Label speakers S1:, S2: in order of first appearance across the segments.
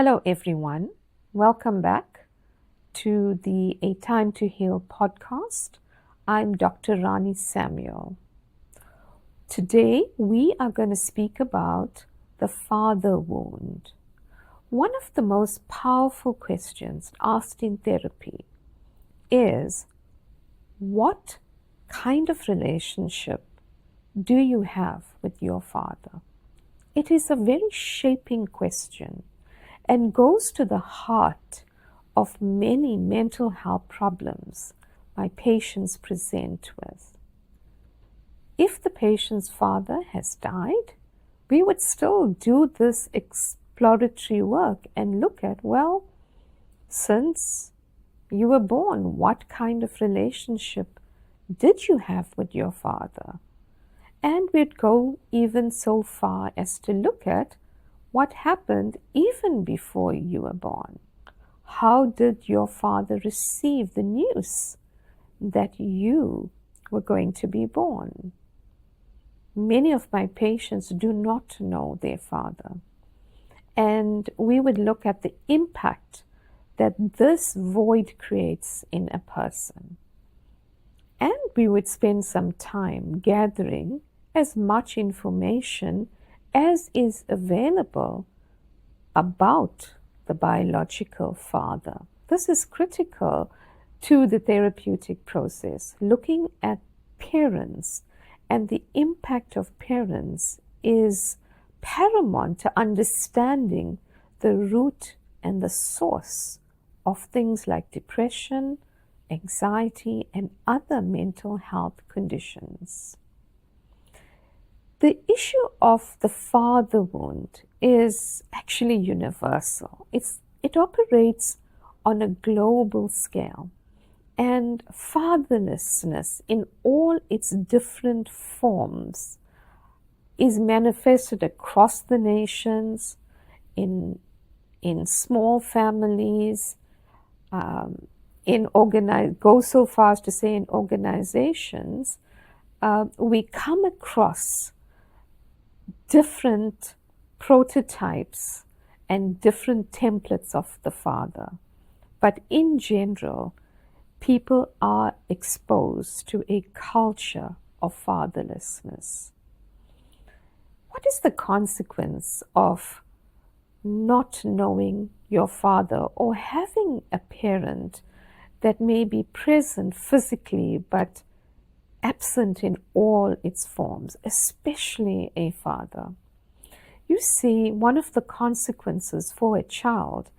S1: Hello, everyone. Welcome back to the A Time to Heal podcast. I'm Dr. Rani Samuel. Today, we are going to speak about the father wound. One of the most powerful questions asked in therapy is, what kind of relationship do you have with your father? It is a very shaping question and goes to the heart of many mental health problems my patients present with. If the patient's father has died, we would still do this exploratory work and look at, well, since you were born, what kind of relationship did you have with your father? And we'd go even so far as to look at what happened even before you were born. How did your father receive the news that you were going to be born? Many of my patients do not know their father. And we would look at the impact that this void creates in a person. And we would spend some time gathering as much information as is available about the biological father. This is critical to the therapeutic process. Looking at parents and the impact of parents is paramount to understanding the root and the source of things like depression, anxiety, and other mental health conditions. The issue of the father wound is actually universal. It operates on a global scale, and fatherlessness in all its different forms is manifested across the nations, in small families, go so far as to say in organizations. We come across different prototypes and different templates of the father. But in general, people are exposed to a culture of fatherlessness. What is the consequence of not knowing your father or having a parent that may be present physically but absent in all its forms, especially a father? You see, one of the consequences for a child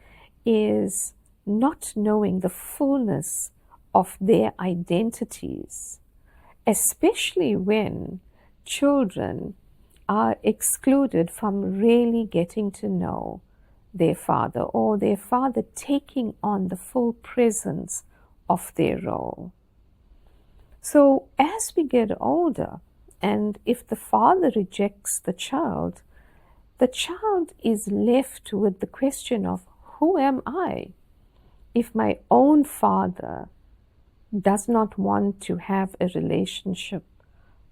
S1: is not knowing the fullness of their identities, especially when children are excluded from really getting to know their father, or their father taking on the full presence of their role. So as we get older, and if the father rejects the child is left with the question of, who am I if my own father does not want to have a relationship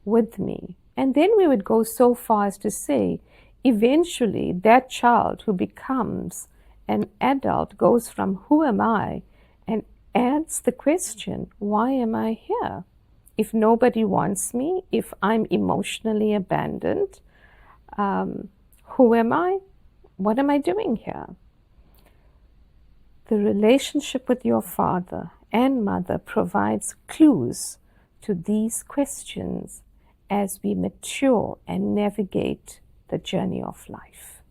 S1: with me? And then we would go so far as to say, eventually that child who becomes an adult goes from who am I and adds the question, why am I here? If nobody wants me, if I'm emotionally abandoned, who am I? What am I doing here? The relationship with your father and mother provides clues to these questions as we mature and navigate the journey of life.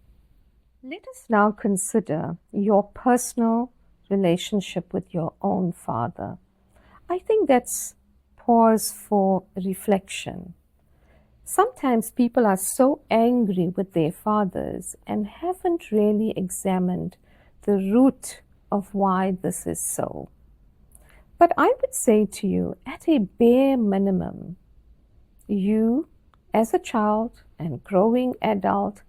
S1: Let us now consider your personal relationship with your own father. I think that's pause for reflection. Sometimes people are so angry with their fathers and haven't really examined the root of why this is so. But I would say to you, at a bare minimum, you, as a child and growing adult,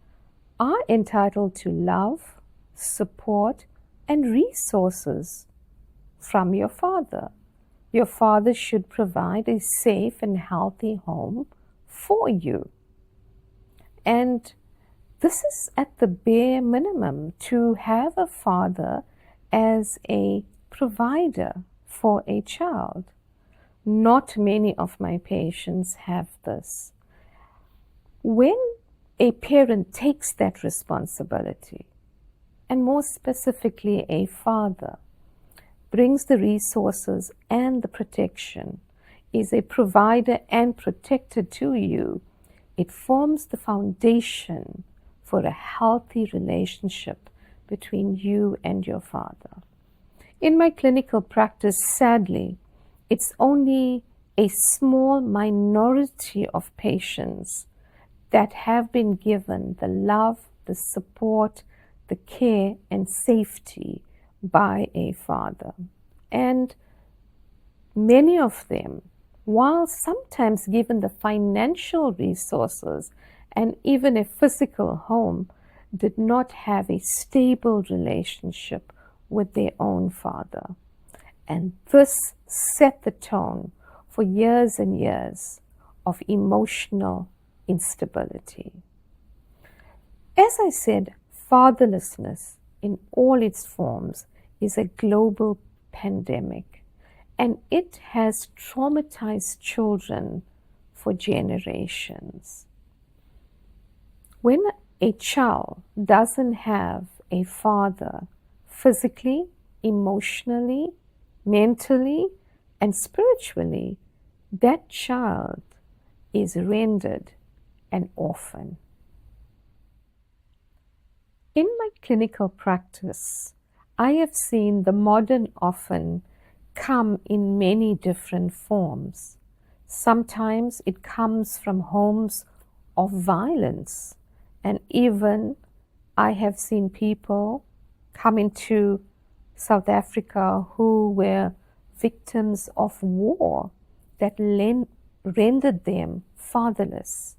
S1: are entitled to love, support, and resources from your father. Your father should provide a safe and healthy home for you. And This is at the bare minimum to have a father as a provider for a child. Not many of my patients have this. When a parent takes that responsibility, and more specifically a father, brings the resources and the protection, is a provider and protector to you, it forms the foundation for a healthy relationship between you and your father. In my clinical practice, sadly, it's only a small minority of patients that have been given the love, the support, the care, and safety by a father. And many of them, while sometimes given the financial resources and even a physical home, did not have a stable relationship with their own father. And this set the tone for years and years of emotional instability. As I said, fatherlessness in all its forms is a global pandemic, and it has traumatized children for generations. When a child doesn't have a father physically, emotionally, mentally, and spiritually, that child is rendered an orphan. In my clinical practice, I have seen the modern orphan come in many different forms. Sometimes it comes from homes of violence, and even I have seen people come into South Africa who were victims of war that rendered them fatherless.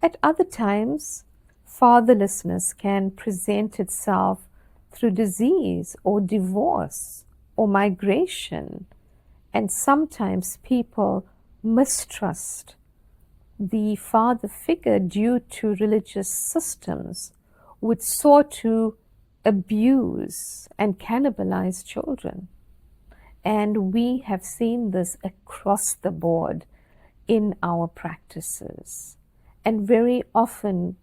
S1: At other times, fatherlessness can present itself through disease or divorce or migration, and sometimes people mistrust the father figure due to religious systems which sought to abuse and cannibalize children. And we have seen this across the board in our practices. And very often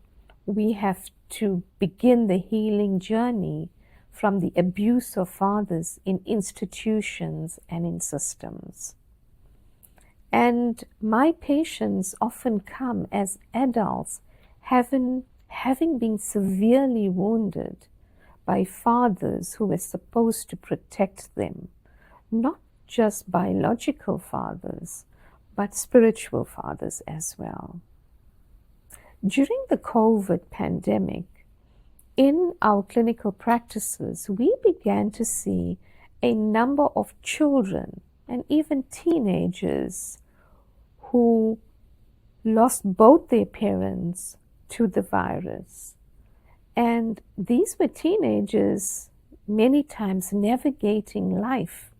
S1: we have to begin the healing journey from the abuse of fathers in institutions and in systems. And my patients often come as adults having been severely wounded by fathers who were supposed to protect them, not just biological fathers, but spiritual fathers as well. During the COVID pandemic, in our clinical practices, we began to see a number of children and even teenagers who lost both their parents to the virus. And these were teenagers many times navigating life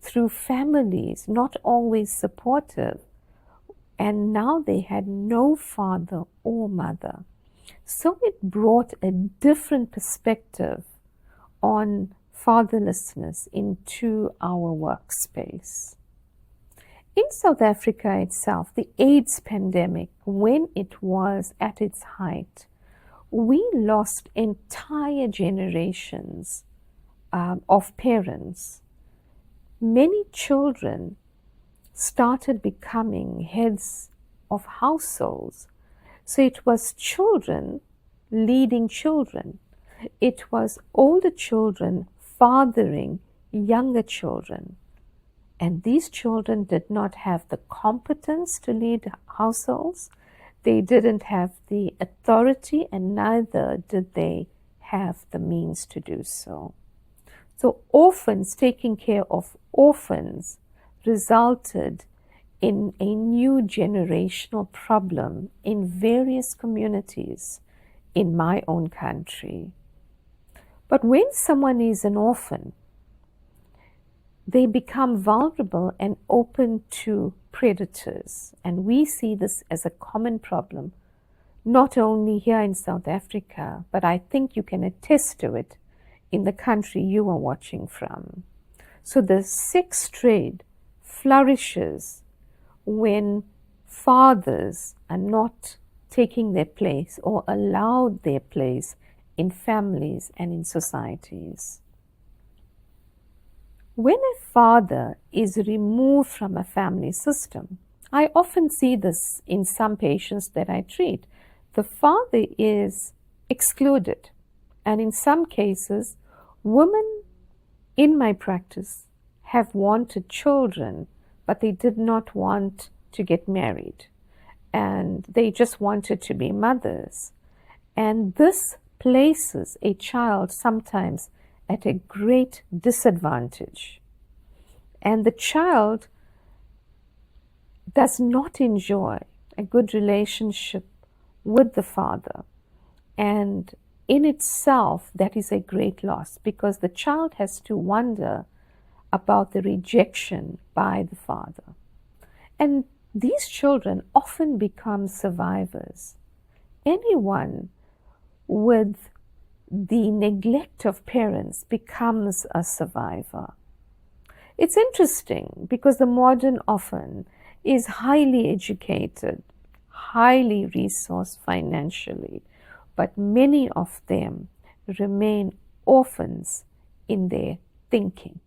S1: through families not always supportive, and now they had no father or mother. So it brought a different perspective on fatherlessness into our workspace. In South Africa itself, the AIDS pandemic, when it was at its height, we lost entire generations of parents. Many children started becoming heads of households. So it was children leading children. It was older children fathering younger children. And these children did not have the competence to lead households. They didn't have the authority, and neither did they have the means to do so. So orphans, taking care of orphans, resulted in a new generational problem in various communities in my own country. But when someone is an orphan, they become vulnerable and open to predators. And we see this as a common problem, not only here in South Africa, but I think you can attest to it in the country you are watching from. So the sex trade flourishes when fathers are not taking their place or allowed their place in families and in societies. When a father is removed from a family system, I often see this in some patients that I treat. The father is excluded, and in some cases, women in my practice have wanted children, but they did not want to get married, and they just wanted to be mothers. And this places a child sometimes at a great disadvantage. And the child does not enjoy a good relationship with the father. And in itself, that is a great loss, because the child has to wonder about the rejection by the father. And these children often become survivors. Anyone with the neglect of parents becomes a survivor. It's interesting because the modern orphan is highly educated, highly resourced financially, but many of them remain orphans in their thinking.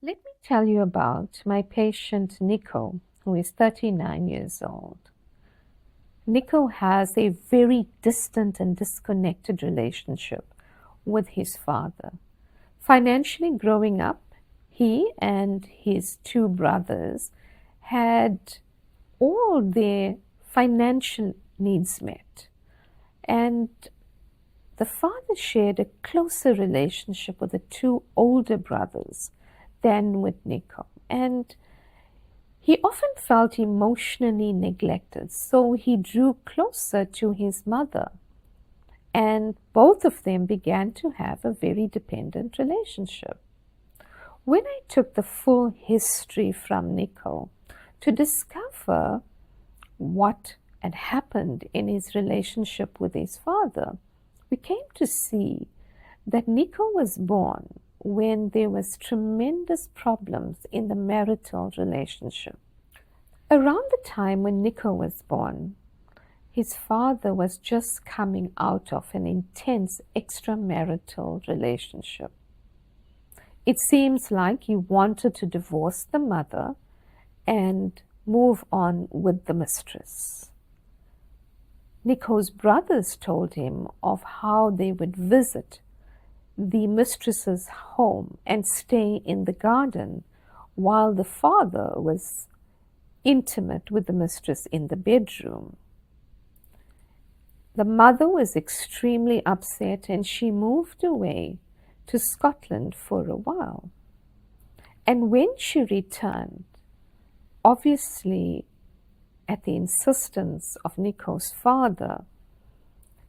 S1: Let me tell you about my patient Nico, who is 39 years old. Nico has a very distant and disconnected relationship with his father. Financially growing up, he and his two brothers had all their financial needs met. And the father shared a closer relationship with the two older brothers than with Nico. And he often felt emotionally neglected, so he drew closer to his mother. And both of them began to have a very dependent relationship. When I took the full history from Nico to discover what had happened in his relationship with his father, we came to see that Nico was born when there was tremendous problems in the marital relationship. Around the time when Nico was born, his father was just coming out of an intense extramarital relationship. It seems like he wanted to divorce the mother and move on with the mistress. Nico's brothers told him of how they would visit the mistress's home and stay in the garden while the father was intimate with the mistress in the bedroom. The mother was extremely upset and she moved away to Scotland for a while. And when she returned, obviously at the insistence of Nico's father,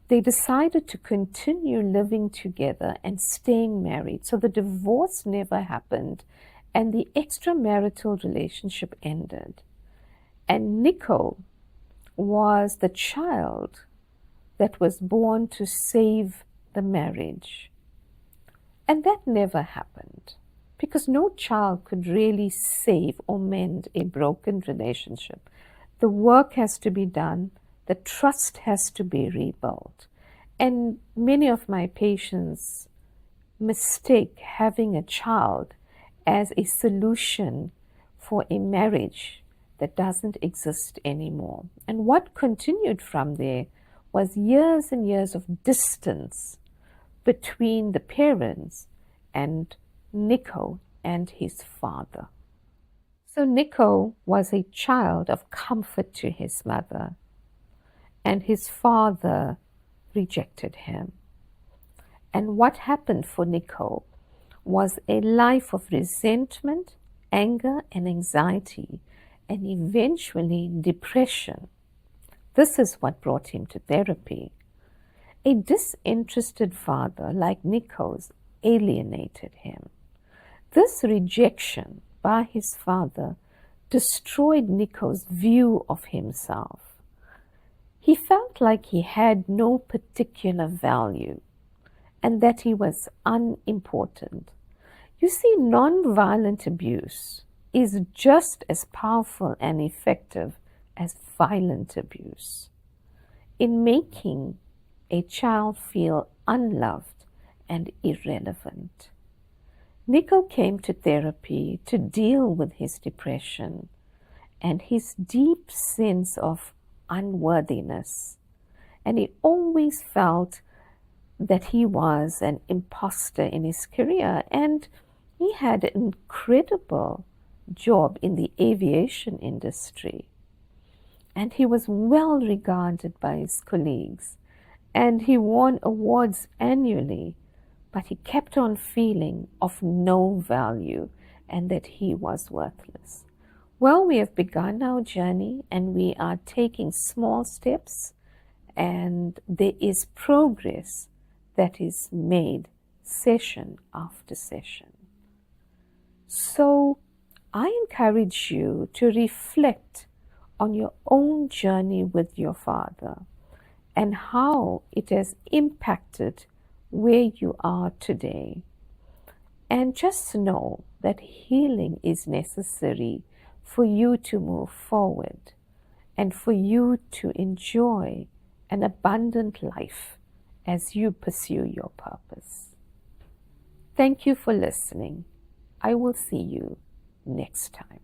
S1: they decided to continue living together and staying married. So the divorce never happened and the extramarital relationship ended. And Nico was the child that was born to save the marriage. And that never happened because no child could really save or mend a broken relationship. The work has to be done. The trust has to be rebuilt. And many of my patients mistake having a child as a solution for a marriage that doesn't exist anymore. And what continued from there was years and years of distance between the parents and Nico and his father. So Nico was a child of comfort to his mother, and his father rejected him. And what happened for Nico was a life of resentment, anger, and anxiety, and eventually depression. This is what brought him to therapy. A disinterested father like Nico's alienated him. This rejection by his father destroyed Nico's view of himself. He felt felt like he had no particular value and that he was unimportant. You see, nonviolent abuse is just as powerful and effective as violent abuse in making a child feel unloved and irrelevant. Nico came to therapy to deal with his depression and his deep sense of unworthiness. And he always felt that he was an imposter in his career, and he had an incredible job in the aviation industry. And he was well regarded by his colleagues, and he won awards annually, but he kept on feeling of no value and that he was worthless. Well, we have begun our journey and we are taking small steps, and there is progress that is made session after session. So I encourage you to reflect on your own journey with your father and how it has impacted where you are today. And just know that healing is necessary for you to move forward and for you to enjoy an abundant life as you pursue your purpose. Thank you for listening. I will see you next time.